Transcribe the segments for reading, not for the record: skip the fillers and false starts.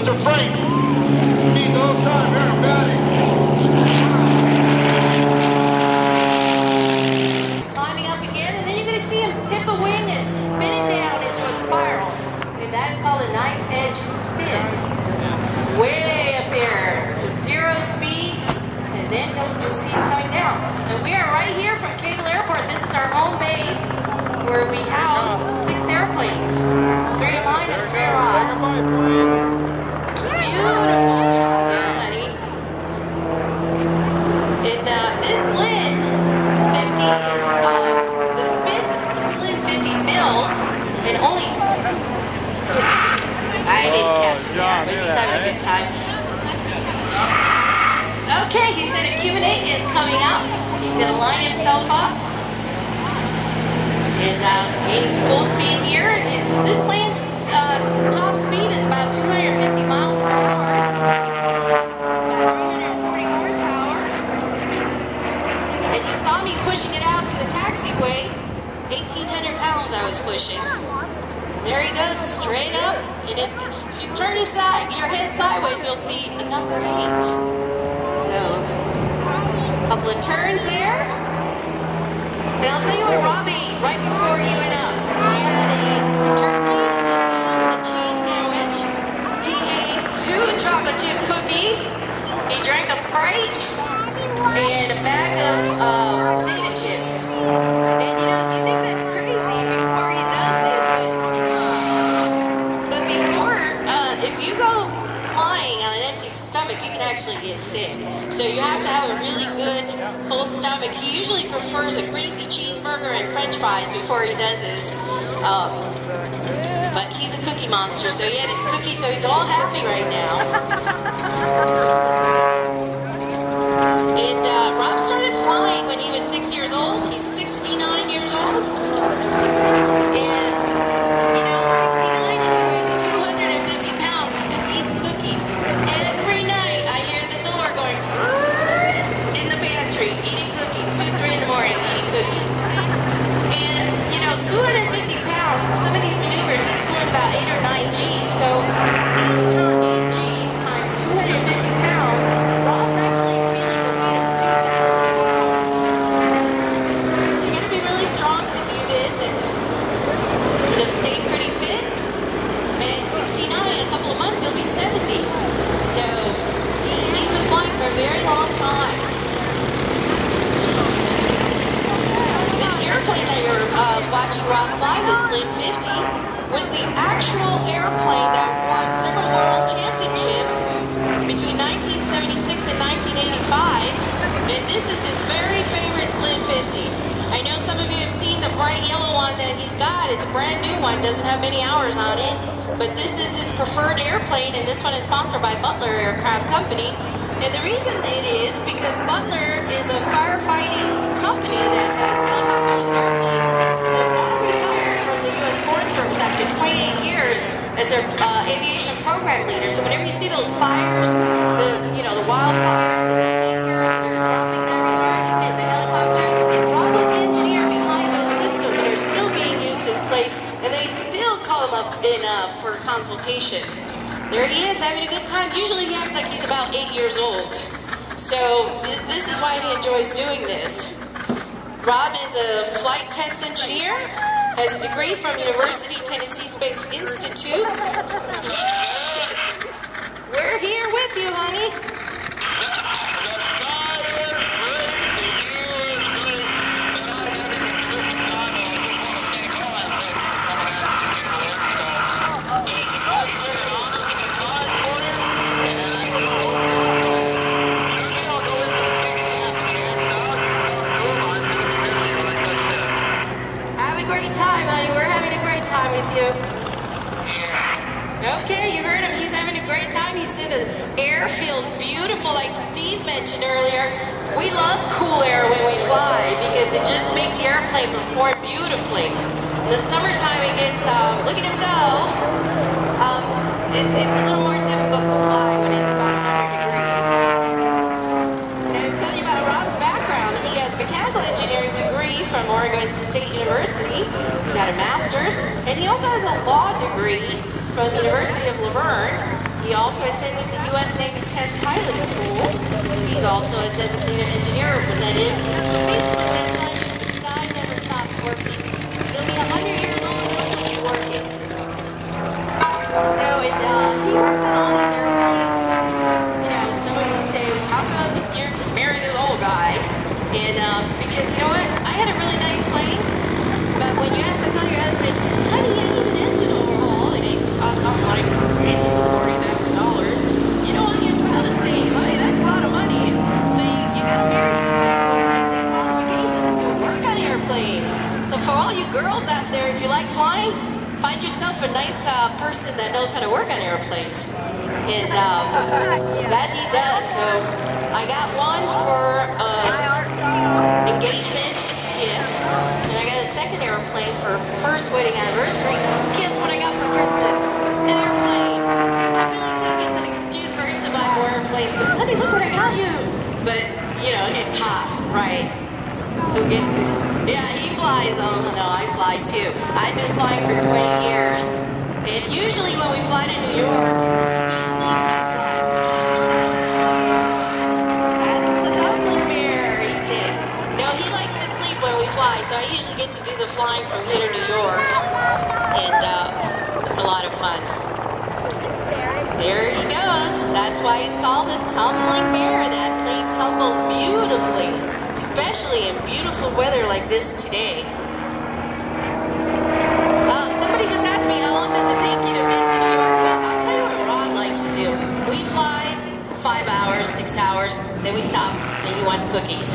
Mr. Frank. These old-time aerobatics. Climbing up again, and then you're going to see him tip a wing and spin it down into a spiral. And that is called a knife edge spin. It's way up there to 0 speed, and then you'll see him coming down. And we are right here from Cable Airport. This is our home base where we house 6 airplanes. 3 of mine and 3 of Rob's. Beautiful job there, honey. And this Lynn 50 is the 5th Slim 50 built, and only... I didn't catch him there, but he's having a good time. Okay, he said a Q&A is coming up. He's going to line himself up. And in full speed here. And this plane's top speed is about 250 miles per hour. It's got 340 horsepower. And you saw me pushing it out to the taxiway. 1,800 pounds I was pushing. There he goes, straight up. And if you turn your head sideways, you'll see the number 8. So, a couple of turns there. And I'll tell you what Rob ate right before he went up. He had a turkey and cheese sandwich. He ate 2 chocolate chip cookies. He drank a Sprite and a bag of potato chips. And you know, you think that's crazy before he does this, but before, if you go flying on an empty stomach, you can actually get sick. So you have to have a really good full stomach. He usually prefers a greasy cheeseburger and french fries before he does this. But he's a cookie monster, so he had his cookies, so he's all happy right now. And Rob started flying when he was 6 years old. He's 69 years old. And, you know, 69 and he weighs 250 pounds. It's because he eats cookies. Every night I hear the door going in the pantry, eating cookies, 2, 3 in the morning, eating cookies. And, you know, 250 pounds, some of these maneuvers, he's pulling about 8 or 9 G's. So 8 G's times 250 pounds, Rob's actually feeling the weight of 2,000 pounds. So you gotta be really strong to do this and, you know, stay pretty fit. And at 69, in a couple of months, he'll be 70. So he's been flying for a very long time. This airplane that you're watching Rob fly, the Slim 50, was the actual airplane that won several world championships between 1976 and 1985. And this is his very favorite Slim 50. I know some of you have seen the bright yellow one that he's got. It's a brand new one, doesn't have many hours on it. But this is his preferred airplane, and this one is sponsored by Butler Aircraft Company. And the reason it is because Butler is a firefighting company that has helicopters and airplanes. And Rob retired from the U.S. Forest Service after 28 years as their aviation program leader. So whenever you see those fires, the wildfires and the tankers that are dropping their retardant and the helicopters, Rob was the engineer behind those systems that are still being used in place, and they still call him up for consultation. There he is, having a good time. Usually he acts like he's about 8 years old. So this is why he enjoys doing this. Rob is a flight test engineer, has a degree from University Tennessee Space Institute. We're here with you, honey. Okay, you heard him. He's having a great time. He said the air feels beautiful, like Steve mentioned earlier. We love cool air when we fly because it just makes the airplane perform beautifully. In the summertime, it gets, look at him go. It's a little more difficult to fly when it's about 100 degrees. And I was telling you about Rob's background. He has a mechanical engineering degree from Oregon State University. He's got a master's, and he also has a law degree from the University of Laverne. He also attended the U.S. Navy Test Pilot School. He's also a designated engineer representative. So basically what I'm telling you is the guy never stops working. He'll be 100 years old and he'll still be working. So he works on all these airplanes. You know, some of you say, how come you're marrying this old guy? And because you know what? I had a really nice plane, but when you have to tell your husband, honey, I need an engine overhaul, and it costs something like $40,000, you don't want your spouse to say, honey, that's a lot of money. So you gotta marry somebody who has the qualifications to work on airplanes. So for all you girls out there, if you like flying, find yourself a nice person that knows how to work on airplanes. And that he does. So I got one for engagement gift, and I got a second airplane for first wedding anniversary. Guess what I got for Christmas? An airplane. I really think it's an excuse for him to buy more airplanes. He goes, honey, look what I got you. But, you know, right. Who gets to, yeah, he flies. Oh, no, I fly too. I've been flying for 20 years. And usually when we fly to New York, he sleeps, I fly. That's the Tumbling Bear, he says. No, he likes to sleep when we fly, so I usually get to do the flying from here to New York. And it's a lot of fun. There he goes. That's why he's called a Tumbling Bear. That plane tumbles beautifully, especially in beautiful weather like this today. Somebody just asked me, how long does it take you to get to New York? Well, I'll tell you what Rob likes to do. We fly 5 hours, 6 hours, then we stop, and he wants cookies.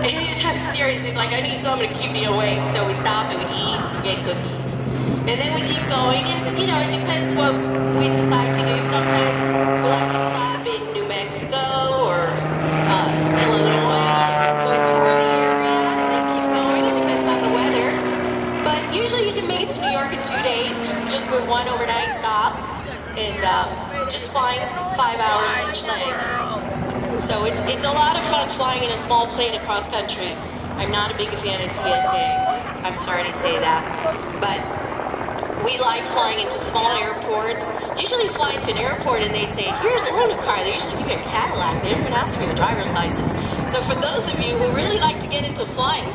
And he's serious. He's like, I need something to keep me awake. So we stop and we eat, we get cookies. And then we keep going, and you know, it depends what we decide to do. Sometimes we like to stop in New Mexico or Illinois and go tour the area and then keep going. It depends on the weather. But usually you can make it to New York in 2 days, just with one overnight stop, and just flying 5 hours each leg. So it's a lot of fun flying in a small plane across country. I'm not a big fan of TSA. I'm sorry to say that. But we like flying into small airports. Usually you fly into an airport and they say, here's a loaner car. They usually give you a Cadillac. They don't even ask for your driver's license. So for those of you who really like to get into flying,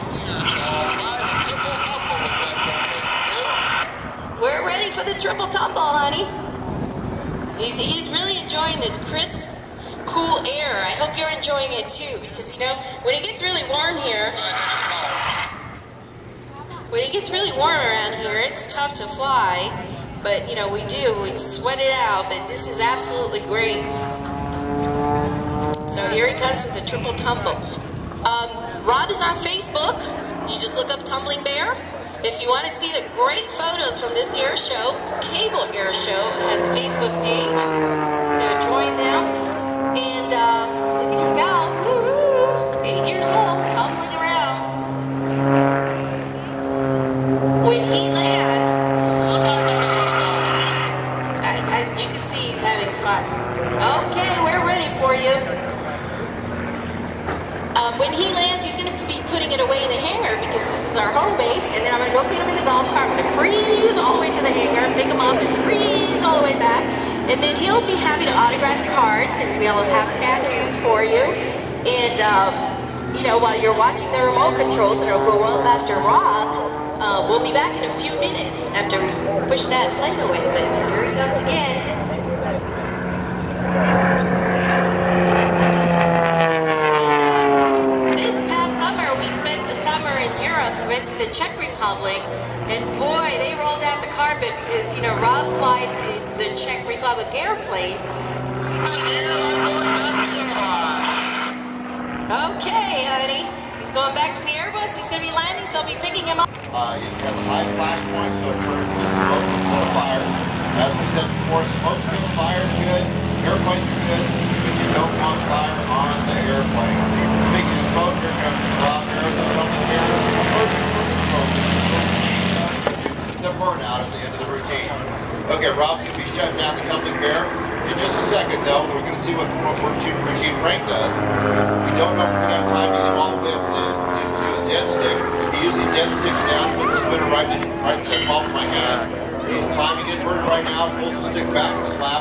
we're ready for the triple tumble, honey. He's really enjoying this crisp, cool air. I hope you're enjoying it too, because you know, when it gets really warm here, around here, it's tough to fly, but you know, we sweat it out, but this is absolutely great. So here he comes with the triple tumble. Rob is on Facebook. You just look up Tumbling Bear. If you want to see the great photos from this air show, Cable Air Show has a Facebook page, so join them. And look at him go, 8 years old, tumbling around. When he lands, you can see he's having fun. Okay, we're ready for you. When he lands, he's going to be putting it away in the hangar because this is our home base, and then I'm going to go get him in the golf cart. I'm going to freeze all the way to the hangar, pick him up, and freeze all the way back. And then he'll be happy to autograph cards, and we'll have tattoos for you. And, you know, while you're watching the remote controls, and it'll go up after Rob, we'll be back in a few minutes after we push that plane away. But here he comes again. This past summer, we spent the summer in Europe. We went to the Czech Republic, and boy, they rolled out the carpet because, you know, Rob flies the Czech Republic airplane. Okay, honey. He's going back to the Airbus. He's going to be landing, so I'll be picking him up. It has a high flash point, so it turns to smoke instead of fire. As we said before, smoke's good, fire's good, airplanes are good, but you don't want fire on the airplane. Speaking of smoke, here comes Rob Harrison coming here. Approaching for the smoke. The burnout at the end of the routine. Okay, Rob's going to be shutting down the Tumbling Bear. In just a second, though, we're going to see what routine Frank does. We don't know if we're going to have time to get him all the way up to his dead stick. He usually dead sticks it down, puts the spinner right in the palm of my hand. He's climbing inverted right now, pulls the stick back in the slab.